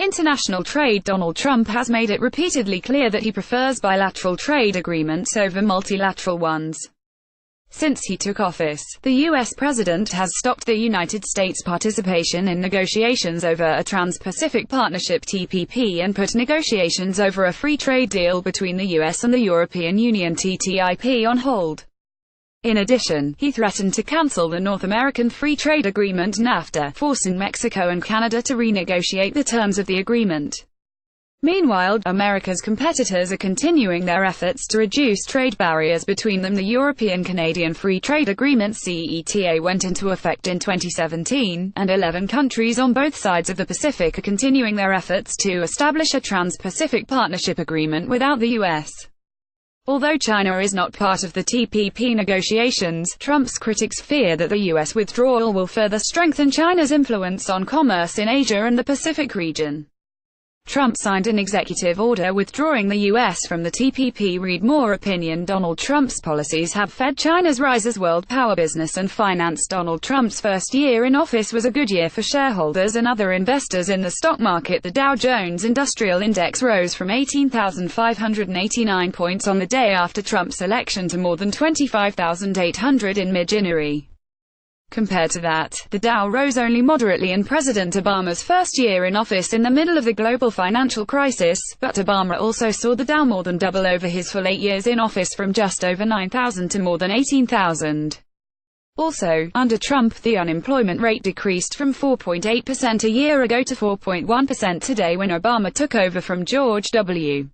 international trade. Donald Trump has made it repeatedly clear that he prefers bilateral trade agreements over multilateral ones. Since he took office, the U.S. president has stopped the United States' participation in negotiations over a Trans-Pacific Partnership (TPP) and put negotiations over a free trade deal between the U.S. and the European Union (TTIP) on hold. In addition, he threatened to cancel the North American Free Trade Agreement (NAFTA), forcing Mexico and Canada to renegotiate the terms of the agreement. Meanwhile, America's competitors are continuing their efforts to reduce trade barriers between them. The European-Canadian Free Trade Agreement (CETA) went into effect in 2017, and 11 countries on both sides of the Pacific are continuing their efforts to establish a Trans-Pacific Partnership Agreement without the U.S. Although China is not part of the TPP negotiations, Trump's critics fear that the U.S. withdrawal will further strengthen China's influence on commerce in Asia and the Pacific region. Trump signed an executive order withdrawing the U.S. from the TPP. Read more. Opinion. Donald Trump's policies have fed China's rise as world power. Business and finance. Donald Trump's first year in office was a good year for shareholders and other investors in the stock market. The Dow Jones Industrial Index rose from 18,589 points on the day after Trump's election to more than 25,800 in mid-January. Compared to that, the Dow rose only moderately in President Obama's first year in office in the middle of the global financial crisis, but Obama also saw the Dow more than double over his full 8 years in office, from just over 9,000 to more than 18,000. Also, under Trump, the unemployment rate decreased from 4.8% a year ago to 4.1% today when Obama took over from George W.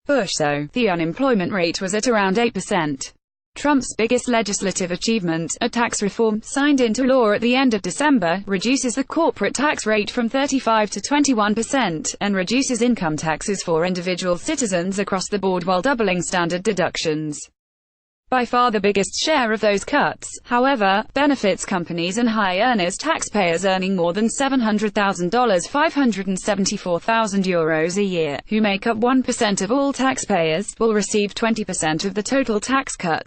Bush. So, the unemployment rate was at around 8%. Trump's biggest legislative achievement, a tax reform, signed into law at the end of December, reduces the corporate tax rate from 35% to 21%, and reduces income taxes for individual citizens across the board while doubling standard deductions. By far the biggest share of those cuts, however, benefits companies and high earners. Taxpayers earning more than $700,000 €574,000 a year, who make up 1% of all taxpayers, will receive 20% of the total tax cut.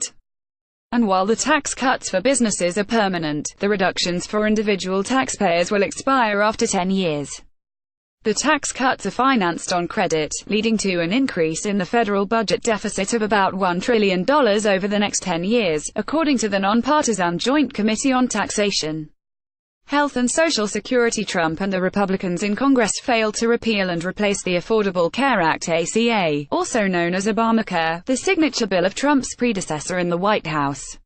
And while the tax cuts for businesses are permanent, the reductions for individual taxpayers will expire after 10 years. The tax cuts are financed on credit, leading to an increase in the federal budget deficit of about $1 trillion over the next 10 years, according to the Nonpartisan Joint Committee on Taxation, Health and Social Security. Trump and the Republicans in Congress failed to repeal and replace the Affordable Care Act (ACA), also known as Obamacare, the signature bill of Trump's predecessor in the White House.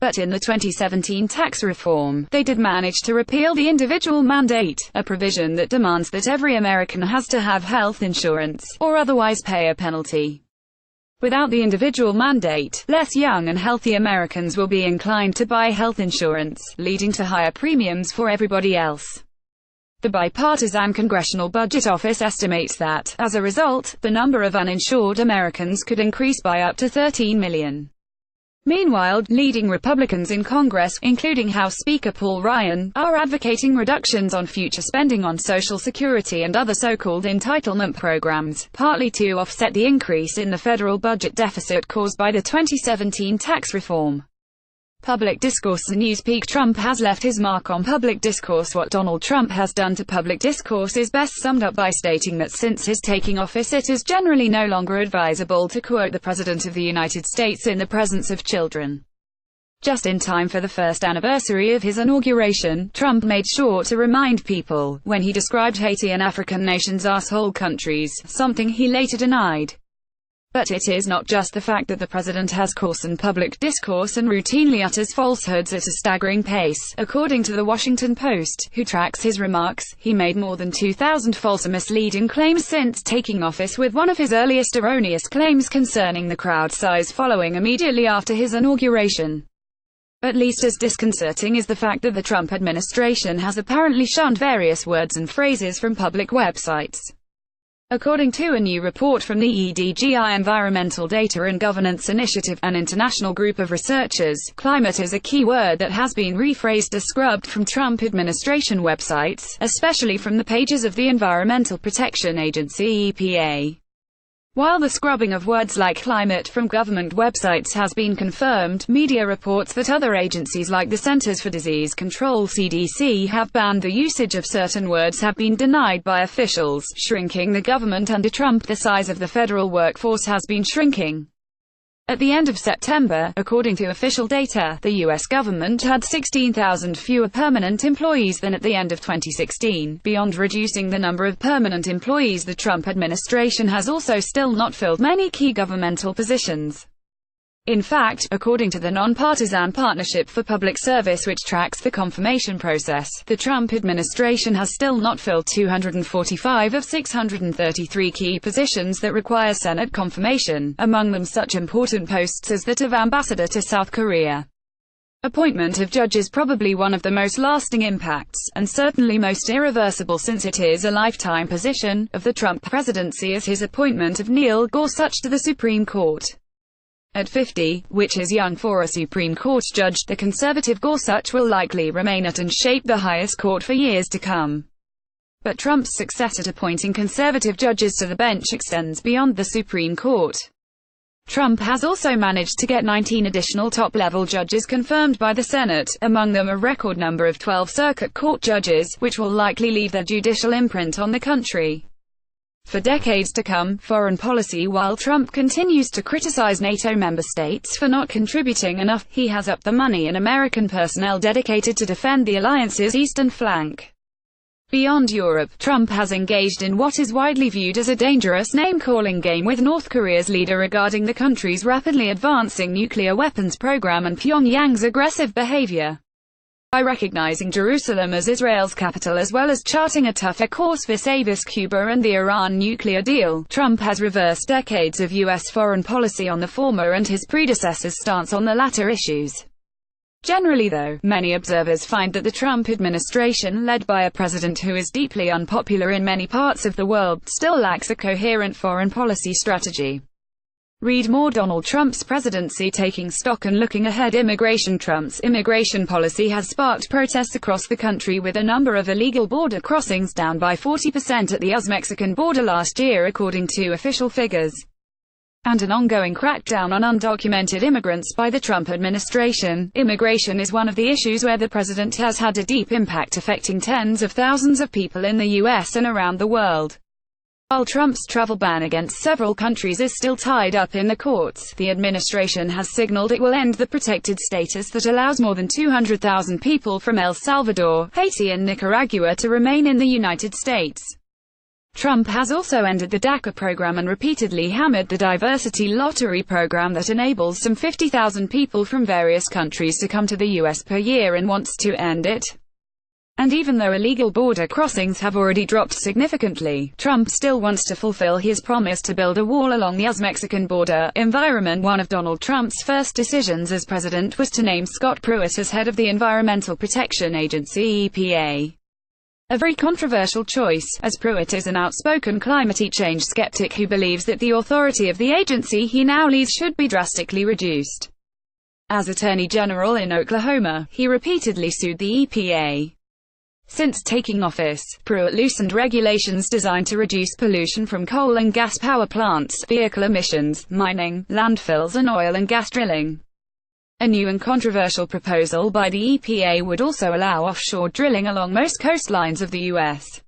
But in the 2017 tax reform, they did manage to repeal the individual mandate, a provision that demands that every American has to have health insurance, or otherwise pay a penalty. Without the individual mandate, less young and healthy Americans will be inclined to buy health insurance, leading to higher premiums for everybody else. The Bipartisan Congressional Budget Office estimates that, as a result, the number of uninsured Americans could increase by up to 13 million. Meanwhile, leading Republicans in Congress, including House Speaker Paul Ryan, are advocating reductions on future spending on Social Security and other so-called entitlement programs, partly to offset the increase in the federal budget deficit caused by the 2017 tax reform. Public discourse. The Newspeak. Trump has left his mark on public discourse. What Donald Trump has done to public discourse is best summed up by stating that since his taking office it is generally no longer advisable to quote the President of the United States in the presence of children. Just in time for the first anniversary of his inauguration, Trump made sure to remind people, when he described Haiti and African nations as asshole countries, something he later denied. But it is not just the fact that the president has coarsened public discourse and routinely utters falsehoods at a staggering pace. According to the Washington Post, who tracks his remarks, he made more than 2,000 false or misleading claims since taking office, with one of his earliest erroneous claims concerning the crowd size following immediately after his inauguration. At least as disconcerting is the fact that the Trump administration has apparently shunned various words and phrases from public websites. According to a new report from the EDGI Environmental Data and Governance Initiative, an international group of researchers, climate is a key word that has been rephrased or scrubbed from Trump administration websites, especially from the pages of the Environmental Protection Agency (EPA). While the scrubbing of words like climate from government websites has been confirmed, media reports that other agencies like the Centers for Disease Control (CDC) have banned the usage of certain words have been denied by officials. Shrinking the government under Trump. The size of the federal workforce has been shrinking. At the end of September, according to official data, the U.S. government had 16,000 fewer permanent employees than at the end of 2016. Beyond reducing the number of permanent employees, the Trump administration has also still not filled many key governmental positions. In fact, according to the Nonpartisan Partnership for Public Service, which tracks the confirmation process, the Trump administration has still not filled 245 of 633 key positions that require Senate confirmation, among them such important posts as that of ambassador to South Korea. Appointment of judges probably one of the most lasting impacts, and certainly most irreversible since it is a lifetime position, of the Trump presidency is his appointment of Neil Gorsuch to the Supreme Court. At 50, which is young for a Supreme Court judge, the conservative Gorsuch will likely remain at and shape the highest court for years to come. But Trump's success at appointing conservative judges to the bench extends beyond the Supreme Court. Trump has also managed to get 19 additional top-level judges confirmed by the Senate, among them a record number of 12 circuit court judges, which will likely leave their judicial imprint on the country for decades to come. Foreign policy. While Trump continues to criticize NATO member states for not contributing enough, he has upped the money in American personnel dedicated to defend the alliance's eastern flank. Beyond Europe, Trump has engaged in what is widely viewed as a dangerous name-calling game with North Korea's leader regarding the country's rapidly advancing nuclear weapons program and Pyongyang's aggressive behavior. By recognizing Jerusalem as Israel's capital as well as charting a tougher course vis-a-vis Cuba and the Iran nuclear deal, Trump has reversed decades of U.S. foreign policy on the former and his predecessor's stance on the latter issues. Generally though, many observers find that the Trump administration, led by a president who is deeply unpopular in many parts of the world, still lacks a coherent foreign policy strategy. Read more. Donald Trump's presidency. Taking stock and looking ahead. Immigration. Trump's immigration policy has sparked protests across the country, with a number of illegal border crossings down by 40% at the US-Mexican border last year according to official figures, and an ongoing crackdown on undocumented immigrants by the Trump administration. Immigration is one of the issues where the president has had a deep impact, affecting tens of thousands of people in the US and around the world. While Trump's travel ban against several countries is still tied up in the courts, the administration has signaled it will end the protected status that allows more than 200,000 people from El Salvador, Haiti and Nicaragua to remain in the United States. Trump has also ended the DACA program and repeatedly hammered the diversity lottery program that enables some 50,000 people from various countries to come to the U.S. per year, and wants to end it. And even though illegal border crossings have already dropped significantly, Trump still wants to fulfill his promise to build a wall along the US-Mexican border. Environment. One of Donald Trump's first decisions as president was to name Scott Pruitt as head of the Environmental Protection Agency (EPA). A very controversial choice, as Pruitt is an outspoken climate change skeptic who believes that the authority of the agency he now leads should be drastically reduced. As Attorney General in Oklahoma, he repeatedly sued the EPA. Since taking office, Pruitt loosened regulations designed to reduce pollution from coal and gas power plants, vehicle emissions, mining, landfills and oil and gas drilling. A new and controversial proposal by the EPA would also allow offshore drilling along most coastlines of the U.S.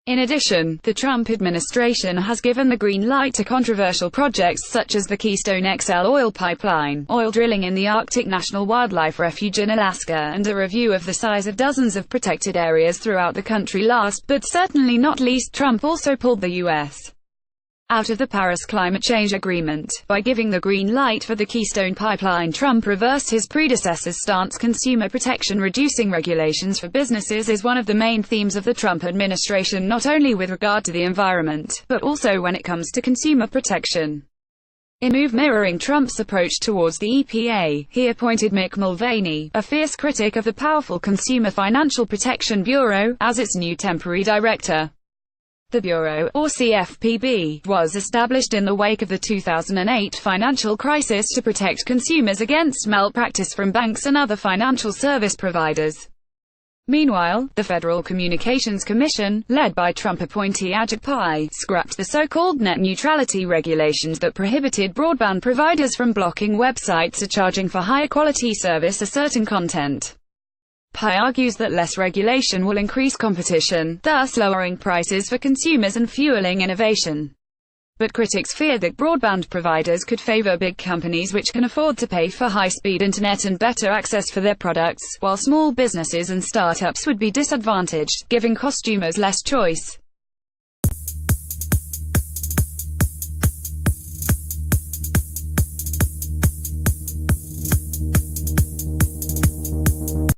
In addition, the Trump administration has given the green light to controversial projects such as the Keystone XL oil pipeline, oil drilling in the Arctic National Wildlife Refuge in Alaska, and a review of the size of dozens of protected areas throughout the country. Last, but certainly not least, Trump also pulled the U.S. out of the Paris Climate Change Agreement. By giving the green light for the Keystone Pipeline, Trump reversed his predecessor's stance. Consumer protection. Reducing regulations for businesses is one of the main themes of the Trump administration, not only with regard to the environment, but also when it comes to consumer protection. In a move mirroring Trump's approach towards the EPA, he appointed Mick Mulvaney, a fierce critic of the powerful Consumer Financial Protection Bureau, as its new temporary director. The Bureau, or CFPB, was established in the wake of the 2008 financial crisis to protect consumers against malpractice from banks and other financial service providers. Meanwhile, the Federal Communications Commission, led by Trump appointee Ajit Pai, scrapped the so-called net neutrality regulations that prohibited broadband providers from blocking websites or charging for higher quality service or certain content. Pai argues that less regulation will increase competition, thus lowering prices for consumers and fueling innovation. But critics fear that broadband providers could favor big companies which can afford to pay for high-speed internet and better access for their products, while small businesses and startups would be disadvantaged, giving consumers less choice.